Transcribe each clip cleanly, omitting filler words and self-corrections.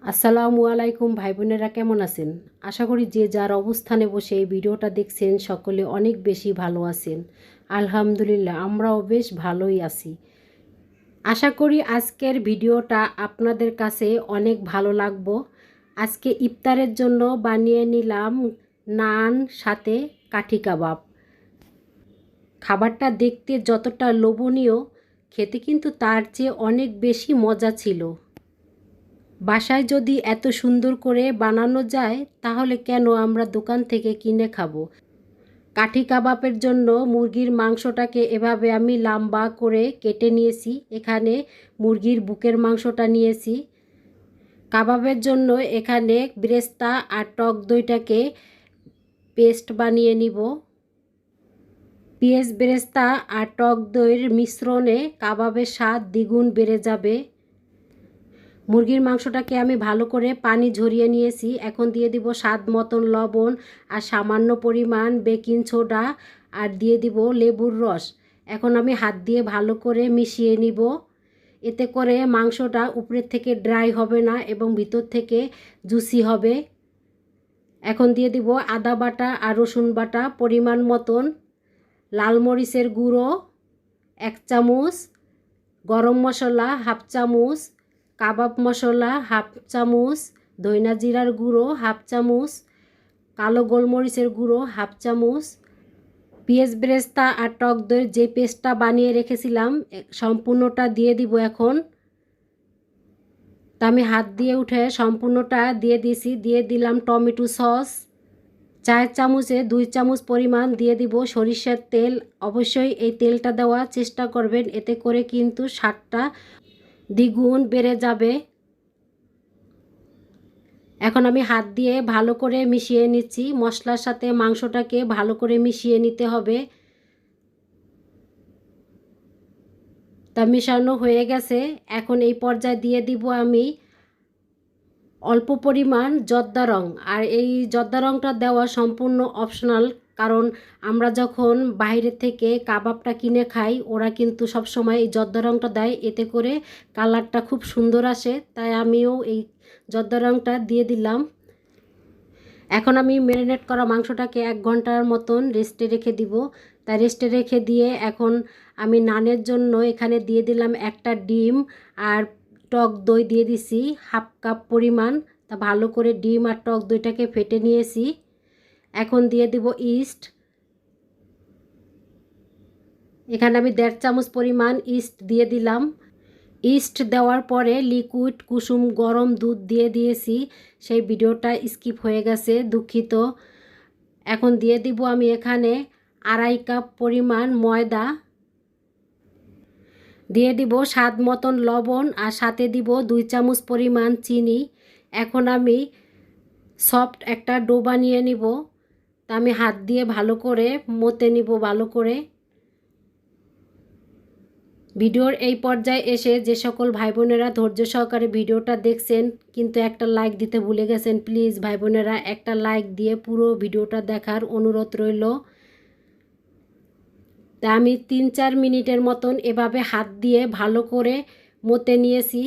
আসসালামু আলাইকুম ভাই বোনেরা, কেমন আছেন? আশা করি যে যার অবস্থানে বসে এই ভিডিওটা দেখছেন সকলে অনেক বেশি ভালো আছেন। আলহামদুলিল্লাহ, আমরাও বেশ ভালোই আছি। আশা করি আজকের ভিডিওটা আপনাদের কাছে অনেক ভালো লাগবে। আজকে ইফতারের জন্য বানিয়ে নিলাম নান সাথে কাঠি কাবাব। খাবারটা দেখতে যতটা লোভনীয়, খেতে কিন্তু তার চেয়ে অনেক বেশি মজা ছিল। বাসায় যদি এত সুন্দর করে বানানো যায় তাহলে কেন আমরা দোকান থেকে কিনে খাবো। কাঠি কাবাবের জন্য মুরগির মাংসটাকে এভাবে আমি লম্বা করে কেটে নিয়েছি। এখানে মুরগির বুকের মাংসটা নিয়েছি। কাবাবের জন্য এখানে বেরেস্তা আর টক দইটাকে পেস্ট বানিয়ে নিব। পেঁয়াজ বেরেস্তা আর টক দইয়ের মিশ্রণে কাবাবের স্বাদ দ্বিগুণ বেড়ে যাবে। মুরগির মাংসটাকে আমি ভালো করে পানি ঝরিয়ে নিয়েছি। এখন দিয়ে দিব স্বাদ মতন লবণ আর সামান্য পরিমাণ বেকিং সোডা আর দিয়ে দিব লেবুর রস। এখন আমি হাত দিয়ে ভালো করে মিশিয়ে নিব। এতে করে মাংসটা উপরের থেকে ড্রাই হবে না এবং ভিতর থেকে জুসি হবে। এখন দিয়ে দিব আদা বাটা আর রসুন বাটা পরিমাণ মতন, লাল মরিচের গুঁড়ো 1 চামচ, গরম মশলা 1/2 চামচ, কাবাব মশলা 1/2 চামচ, ধইনা জিরার গুঁড়ো 1/2 চামচ, কালো গোলমরিচের গুঁড়ো 1/2 চামচ, পেঁয়াজ বেরেস্তা আর টক দইয়ের যে পেস্টটা বানিয়ে রেখেছিলাম সম্পূর্ণটা দিয়ে দিব। এখন তা আমি হাত দিয়ে উঠে সম্পূর্ণটা দিয়ে দিয়েছি। দিয়ে দিলাম টমেটো সস 4 চামচে 2 চামচ পরিমাণ দিয়ে দিব সরিষার তেল। অবশ্যই এই তেলটা দেওয়ার চেষ্টা করবেন, এতে করে কিন্তু স্বাদটা দ্বিগুণ বেড়ে যাবে। এখন আমি হাত দিয়ে ভালো করে মিশিয়ে নিচ্ছি। মশলার সাথে মাংসটাকে ভালো করে মিশিয়ে নিতে হবে। তা মিশানো হয়ে গেছে। এখন এই পর্যায়ে দিয়ে দিব আমি অল্প পরিমাণ জর্দা রং। আর এই জর্দা রংটা দেওয়া সম্পূর্ণ অপশনাল, কারণ আমরা যখন বাইরে থেকে কাবাবটা কিনে খাই ওরা কিন্তু সব সময় এই জর্দা রংটা দেয়, এতে করে কালারটা খুব সুন্দর আসে। তাই আমিও এই জর্দা রংটা দিয়ে দিলাম। এখন আমি ম্যারিনেট করা মাংসটাকে 1 ঘন্টার মতন রেস্টে রেখে দিব। তাই রেস্টে রেখে দিয়ে এখন আমি নানের জন্য এখানে দিয়ে দিলাম একটা ডিম আর টক দই দিয়ে দিছি 1/2 কাপ পরিমাণ। তা ভালো করে ডিম আর টক দইটাকে ফেটে নিয়েছি। এখন দিয়ে দিব ইস্ট। এখানে আমি 1.5 চামচ পরিমাণ ইস্ট দিয়ে দিলাম। ইস্ট দেওয়ার পরে লিকুইড কুসুম গরম দুধ দিয়ে দিয়েছি। সেই ভিডিওটা স্কিপ হয়ে গেছে, দুঃখিত। এখন দিয়ে দিব আমি এখানে 2.5 কাপ পরিমাণ ময়দা, দিয়ে দিব স্বাদ মতন লবণ আর সাথে দিব 2 চামচ পরিমাণ চিনি। এখন আমি সফট একটা ডো বানিয়ে নিব। তা আমি হাত দিয়ে ভালো করে মতে নিব ভালো করে। ভিডিওর এই পর্যায়ে এসে যে সকল ভাই বোনেরা ধৈর্য সহকারে ভিডিওটা দেখছেন কিন্তু একটা লাইক দিতে ভুলে গেছেন, প্লিজ ভাই বোনেরা একটা লাইক দিয়ে পুরো ভিডিওটা দেখার অনুরোধ রইল। তা আমি 3-4 মিনিটের মতন এভাবে হাত দিয়ে ভালো করে মতে নিয়েছি।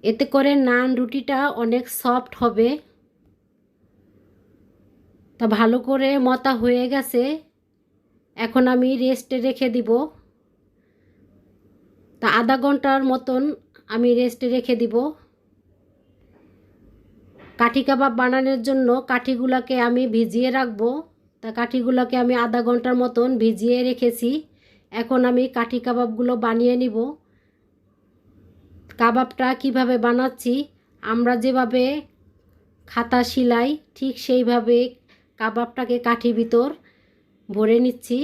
এতে করে নান রুটিটা অনেক সফট হবে। তা ভালো করে মতা হয়ে গেছে। এখন আমি রেস্টে রেখে দিব। তা আধা ঘন্টার মতন আমি রেস্টে রেখে দিব। কাঠি কাবাব বানানোর জন্য কাঠিগুলোকে আমি ভিজিয়ে রাখবো। তা কাঠিগুলোকে আমি আধা ঘন্টার মতন ভিজিয়ে রেখেছি। এখন আমি কাঠি কাবাবগুলো বানিয়ে নিব। কাবাবটা কিভাবে বানাচ্ছি, আমরা যেভাবে খাতা সিলাই ঠিক সেইভাবে কাবাবটাকে কাঠির ভিতর ভরে নিচ্ছি।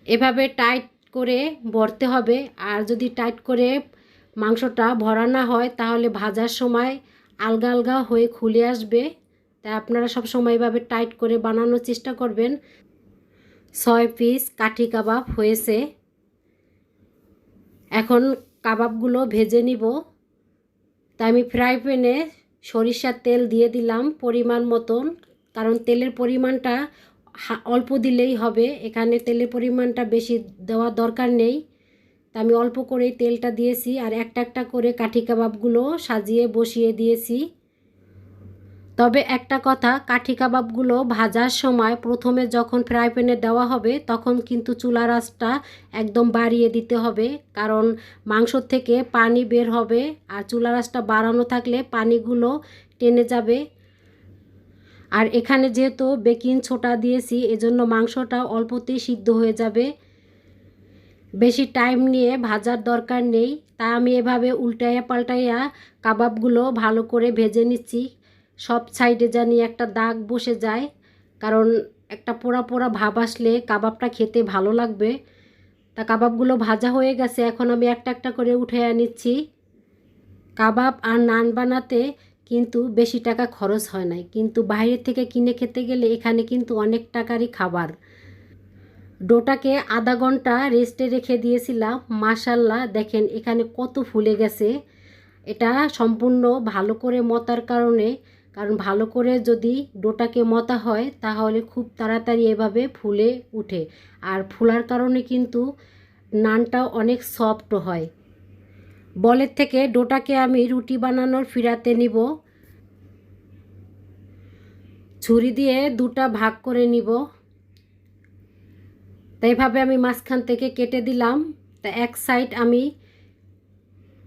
এভাবে টাইট করে ভরতে হবে। আর যদি টাইট করে মাংসটা ভরা না হয় তাহলে ভাজার সময় আলগা আলগা হয়ে খুলে আসবে। তাই আপনারা সব সময় এভাবে টাইট করে বানানোর চেষ্টা করবেন। 6 পিস কাঠি কাবাব হয়েছে। এখন কাবাবগুলো ভেজে নিব। তাই আমি ফ্রাই প্যানে সরিষার তেল দিয়ে দিলাম পরিমাণ মতন, কারণ তেলের পরিমাণটা অল্প দিলেই হবে, এখানে তেলের পরিমাণটা বেশি দেওয়ার দরকার নেই। তা আমি অল্প করেই তেলটা দিয়েছি আর একটা একটা করে কাঠি কাবাবগুলো সাজিয়ে বসিয়ে দিয়েছি। তবে একটা কথা, কাঠি কাবাবগুলো ভাজার সময় প্রথমে যখন ফ্রাই প্যানে দেওয়া হবে তখন কিন্তু চুলার আঁচটা একদম বাড়িয়ে দিতে হবে, কারণ মাংস থেকে পানি বের হবে আর চুলার আঁচটা বাড়ানো থাকলে পানিগুলো টেনে যাবে। আর এখানে যেহেতু বেকিং সোডা দিয়েছি এজন্য মাংসটা অল্পতেই সিদ্ধ হয়ে যাবে, বেশি টাইম নিয়ে ভাজার দরকার নেই। তাই আমি এভাবে উল্টাইয়া পাল্টাইয়া কাবাবগুলো ভালো করে ভেজে নিচ্ছি, সব সাইডে জানি একটা দাগ বসে যায়, কারণ একটা পোড়া পোড়া ভাব আসলে কাবাবটা খেতে ভালো লাগবে। তা কাবাবগুলো ভাজা হয়ে গেছে, এখন আমি একটা একটা করে উঠাইয়া নিচ্ছি। কাবাব আর নান বানাতে কিন্তু বেশি টাকা খরচ হয় না, কিন্তু বাইরে থেকে কিনে খেতে গেলে এখানে কিন্তু অনেক টাকারই খাবার। ডোটাকে আধা ঘন্টা রেস্টে রেখে দিয়েছিলাম, মাশাল্লাহ দেখেন এখানে কত ফুলে গেছে। এটা সম্পূর্ণ ভালো করে মতার কারণে, কারণ ভালো করে যদি ডোটাকে মতা হয় তাহলে খুব তাড়াতাড়ি এভাবে ফুলে উঠে, আর ফুলার কারণে কিন্তু নানটাও অনেক সফট হয়। বলের থেকে ডোটাকে আমি রুটি বানানোর ফিরাতে নিব, ছুরি দিয়ে দুটা ভাগ করে নিব। তো এইভাবে আমি মাঝখান থেকে কেটে দিলাম। তা এক সাইড আমি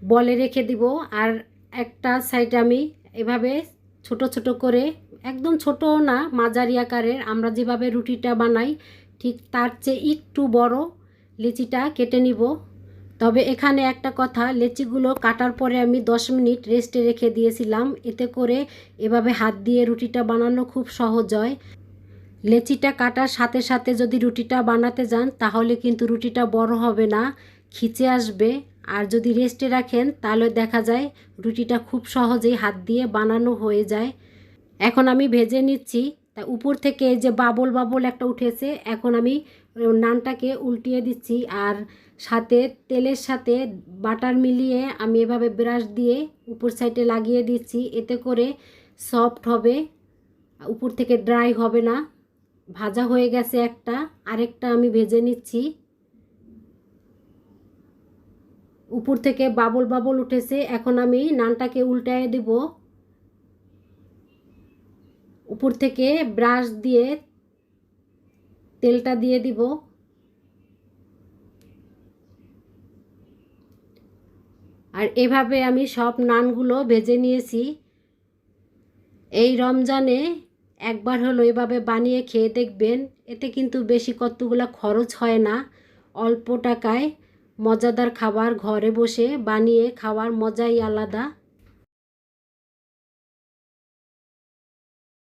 বলে রেখে দিব আর একটা সাইড আমি এভাবে ছোট ছোট করে, একদম ছোটও না মাঝারি আকারের, আমরা যেভাবে রুটিটা বানাই ঠিক তার চেয়ে একটু বড় লিচিটা কেটে নিব। তবে এখানে একটা কথা, লেচিগুলো কাটার পরে আমি 10 মিনিট রেস্টে রেখে দিয়েছিলাম, এতে করে এভাবে হাত দিয়ে রুটিটা বানানো খুব সহজ হয়। লেচিটা কাটার সাথে সাথে যদি রুটিটা বানাতে যান তাহলে কিন্তু রুটিটা বড় হবে না, খিচে আসবে। আর যদি রেস্টে রাখেন তাহলে দেখা যায় রুটিটা খুব সহজেই হাত দিয়ে বানানো হয়ে যায়। এখন আমি ভেজে নিচ্ছি। তা উপর থেকে এই যে বাবল বাবল একটা উঠেছে, এখন আমি নানটাকে উল্টিয়ে দিচ্ছি আর সাথে তেলের সাথে বাটার মিলিয়ে আমি এভাবে ব্রাশ দিয়ে উপর সাইডে লাগিয়ে দিচ্ছি, এতে করে সফট হবে, উপর থেকে ড্রাই হবে না। ভাজা হয়ে গেছে একটা, আরেকটা আমি ভেজে নিচ্ছি। উপর থেকে বাবল বাবল উঠেছে, এখন আমি নানটাকে উল্টায় দেব। উপর থেকে ব্রাশ দিয়ে তেলটা দিয়ে দিব। আর এভাবে আমি সব নানগুলো ভেজে নিয়েছি। এই রমজানে একবার হলো এভাবে বানিয়ে খেয়ে দেখবেন, এতে কিন্তু বেশি কতগুলো খরচ হয় না, অল্প টাকায় মজাদার খাবার ঘরে বসে বানিয়ে খাওয়ার মজাই আলাদা।